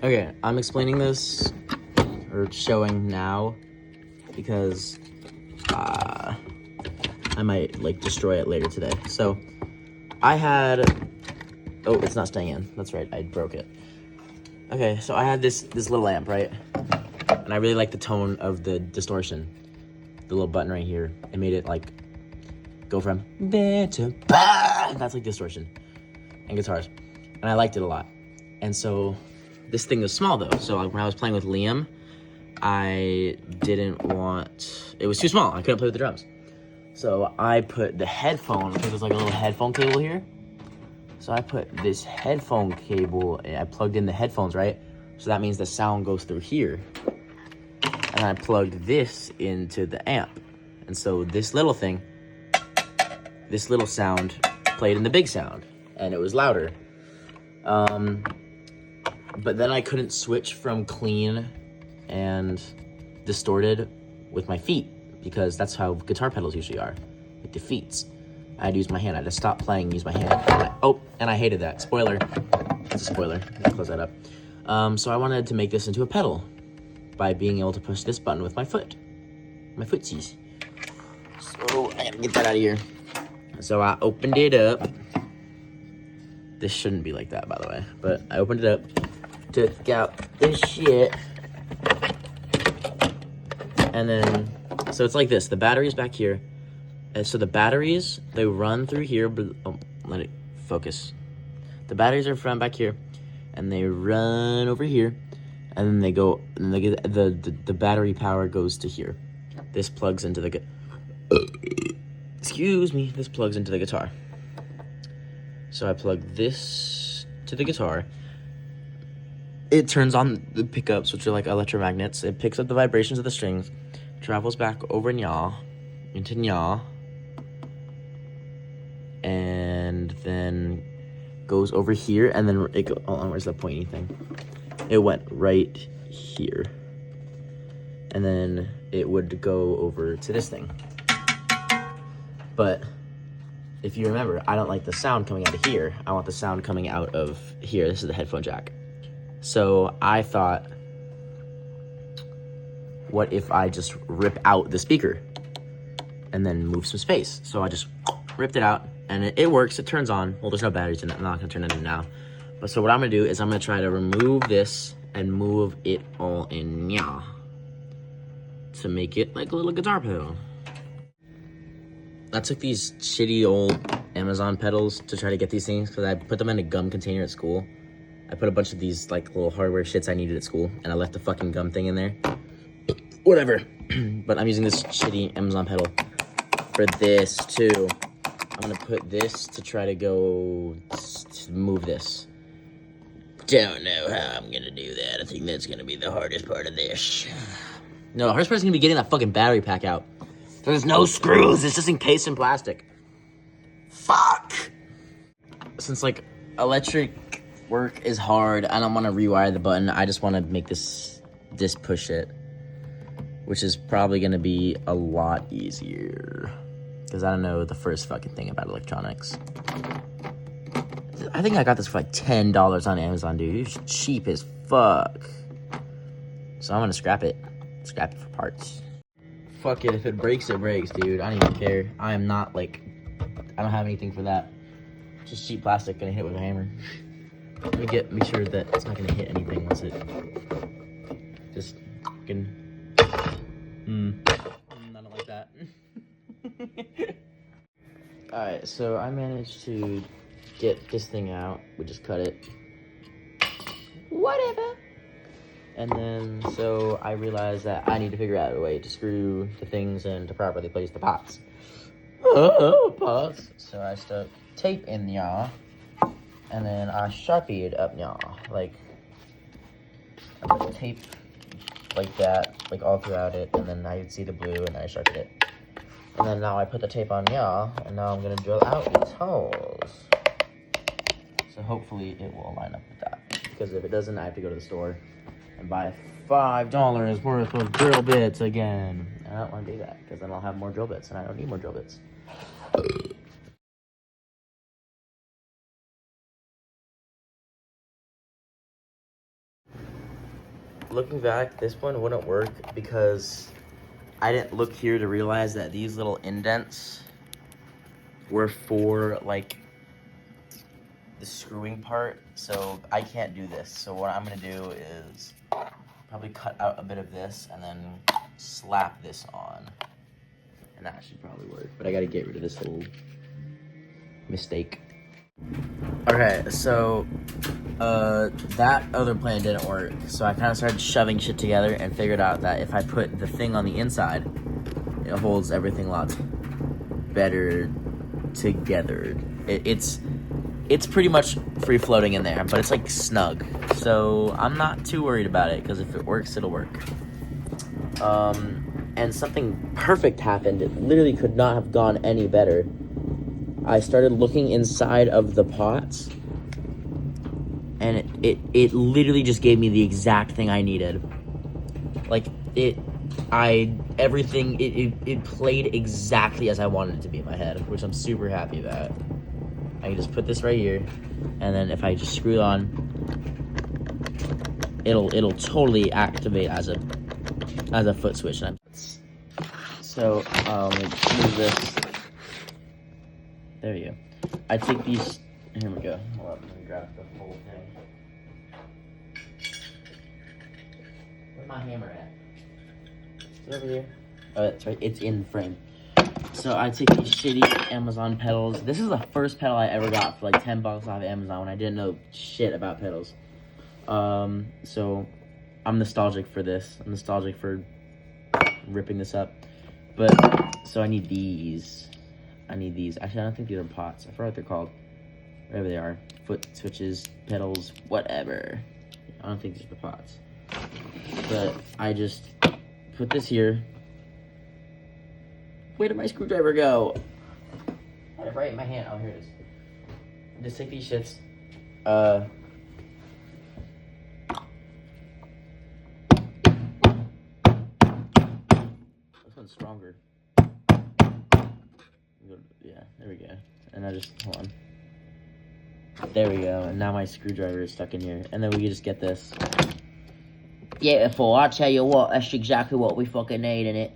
Okay, I'm explaining this, or showing now, because I might, like, destroy it later today. So, I had... Oh, it's not staying in. That's right, I broke it. Okay, so I had this little amp, right? And I really like the tone of the distortion. The little button right here. It made it, like, go from ba to ba. That's like distortion and guitars. And I liked it a lot. And so this thing was small though. So like when I was playing with Liam, I didn't want, it was too small. I couldn't play with the drums. So I put the headphone, because there's like a little headphone cable here. So I put this headphone cable, I plugged in the headphones, right? So that means the sound goes through here. And I plugged this into the amp. And so this little thing, this little sound played in the big sound, and it was louder. But then I couldn't switch from clean and distorted with my feet, because that's how guitar pedals usually are, with the feet. I had to use my hand. I had to stop playing and use my hand. And I hated that. Spoiler. It's a spoiler. Let's close that up. So I wanted to make this into a pedal by being able to push this button with my foot. My footsies. So I gotta get that out of here. So I opened it up. This shouldn't be like that, by the way. But I opened it up, took out this shit. And then, so it's like this. The battery's back here. And so the batteries, they run through here. Oh, let it focus. The batteries are from back here. And they run over here. And then they go, and they get, the battery power goes to here. This plugs into the... Excuse me, this plugs into the guitar. So I plug this to the guitar. It turns on the pickups, which are like electromagnets. It picks up the vibrations of the strings, travels back over nya, into nya, and then goes over here, and then it goes, oh, where's the pointy thing? It went right here. And then it would go over to this thing. But if you remember, I don't like the sound coming out of here. I want the sound coming out of here. This is the headphone jack. So I thought, what if I just rip out the speaker and then move some space? So I just ripped it out, and it works. It turns on. Well, there's no batteries in it. I'm not going to turn it in now. But so what I'm going to do is I'm going to try to remove this and move it all in nya to make it like a little guitar pedal. I took these shitty old Amazon pedals to try to get these things, because I put them in a gum container at school. I put a bunch of these like little hardware shits I needed at school, and I left the fucking gum thing in there. Whatever. But I'm using this shitty Amazon pedal for this too. I'm gonna put this to try to go to move this. Don't know how I'm gonna do that. I think that's gonna be the hardest part of this. No, the hardest part is gonna be getting that fucking battery pack out. There's no screws, it's just encased in plastic. Fuck! Since like electric work is hard, I don't want to rewire the button. I just want to make this push it, which is probably going to be a lot easier, because I don't know the first fucking thing about electronics. I think I got this for like $10 on Amazon, dude. It's cheap as fuck. So I'm gonna scrap it for parts. Fuck it, if it breaks, it breaks, dude. I don't even care. I am not like, I don't have anything for that. Just cheap plastic, gonna hit it with a hammer. Let me make sure that it's not gonna hit anything once it just fucking, I don't like that. Alright, so I managed to get this thing out. We just cut it. Whatever. And then, so I realized that I need to figure out a way to screw the things in to properly place the pots. Pots. So I stuck tape in y'all, and then I Sharpied up y'all. Like, I put tape like that, like all throughout it, and then I could see the blue, and I Sharpied it. And then now I put the tape on y'all, and now I'm gonna drill out these holes. So hopefully it will line up with that. Because if it doesn't, I have to go to the store and buy $5 worth of drill bits again. And I don't want to do that, because then I'll have more drill bits, and I don't need more drill bits. looking back, this one wouldn't work because I didn't look here to realize that these little indents were for like the screwing part, so I can't do this. So what I'm gonna do is probably cut out a bit of this and then slap this on, and that should probably work. But I gotta get rid of this little mistake. Okay, so that other plan didn't work, so I kind of started shoving shit together and figured out that if I put the thing on the inside, it holds everything a lot better together. It's pretty much free floating in there, but it's like snug, so I'm not too worried about it because if it works, it'll work. And something perfect happened. It literally could not have gone any better. I started looking inside of the pots, and it literally just gave me the exact thing I needed. Like, it played exactly as I wanted it to be in my head, which I'm super happy about. I can just put this right here, and then if I just screw it on, it'll totally activate as a foot switch. So move this. There you go. I take these. Here we go. Hold up, let me grab the whole thing. Where's my hammer at? Is it over here? Oh, that's right. It's in frame. So I take these shitty Amazon pedals. This is the first pedal I ever got for like $10 off Amazon when I didn't know shit about pedals. So I'm nostalgic for this. I'm nostalgic for ripping this up. But so I need these. Actually, I don't think these are pots. I forgot what they're called. Whatever they are. Foot switches, pedals, whatever. I don't think these are the pots. But I just put this here. Where did my screwdriver go? I had it right in my hand. Oh, here it is. Just take these shits. This one's stronger. Yeah, there we go. And I just, hold on. There we go. And now my screwdriver is stuck in here. And then we can just get this. Beautiful. I'll tell you what, that's exactly what we fucking need in it.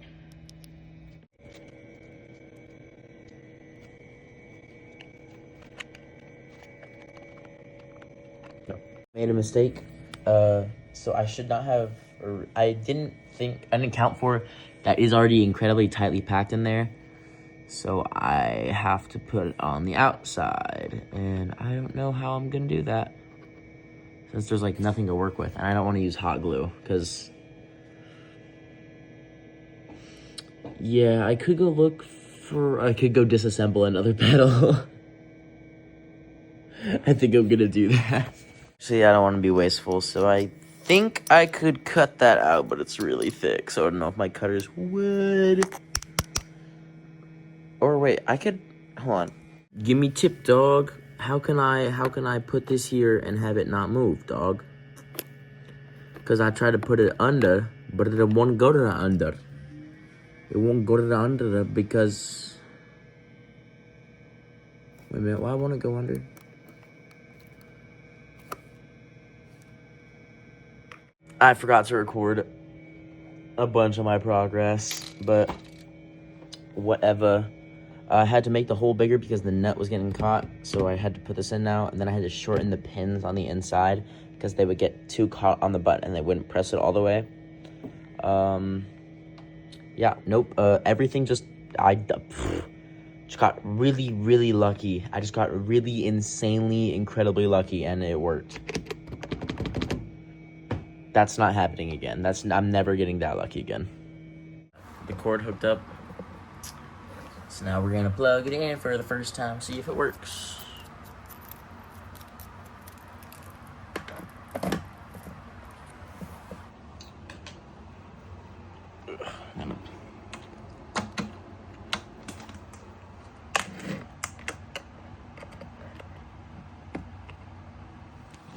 Made a mistake. So I should not have, or I didn't count for, that is already incredibly tightly packed in there. So I have to put it on the outside, and I don't know how I'm gonna do that since there's like nothing to work with, and I don't want to use hot glue because, yeah, I could go disassemble another pedal. I think I'm gonna do that. See, I don't want to be wasteful, so I think I could cut that out, but it's really thick, so I don't know if my cutters would. Or wait, I could, hold on. Give me tip, dog. How can I put this here and have it not move, dog? Because I tried to put it under, but it won't go to the under. It won't go to the under because, wait a minute, why won't it go under? I forgot to record a bunch of my progress, but whatever. I had to make the hole bigger because the nut was getting caught, so I had to put this in now, and then I had to shorten the pins on the inside because they would get too caught on the butt and they wouldn't press it all the way. Yeah, nope, everything I just got really, really lucky. I just got really insanely, incredibly lucky, and it worked. That's not happening again. I'm never getting that lucky again. The cord hooked up. So now we're gonna plug it in for the first time, see if it works.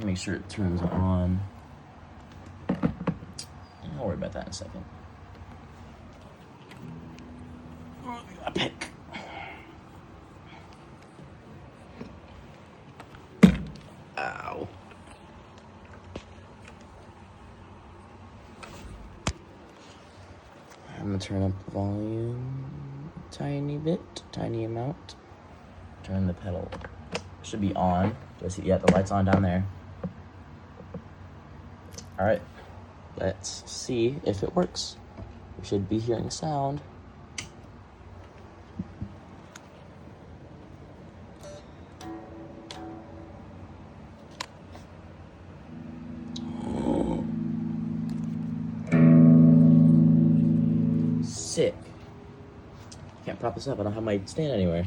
Make sure it turns on. I'll worry about that in a second. A pick. Ow. gonna turn up the volume a tiny bit, tiny amount. Turn the pedal. Should be on. Yeah, the light's on down there. All right, let's see if it works. We should be hearing sound. Sick. Can't prop this up. I don't have my stand anywhere.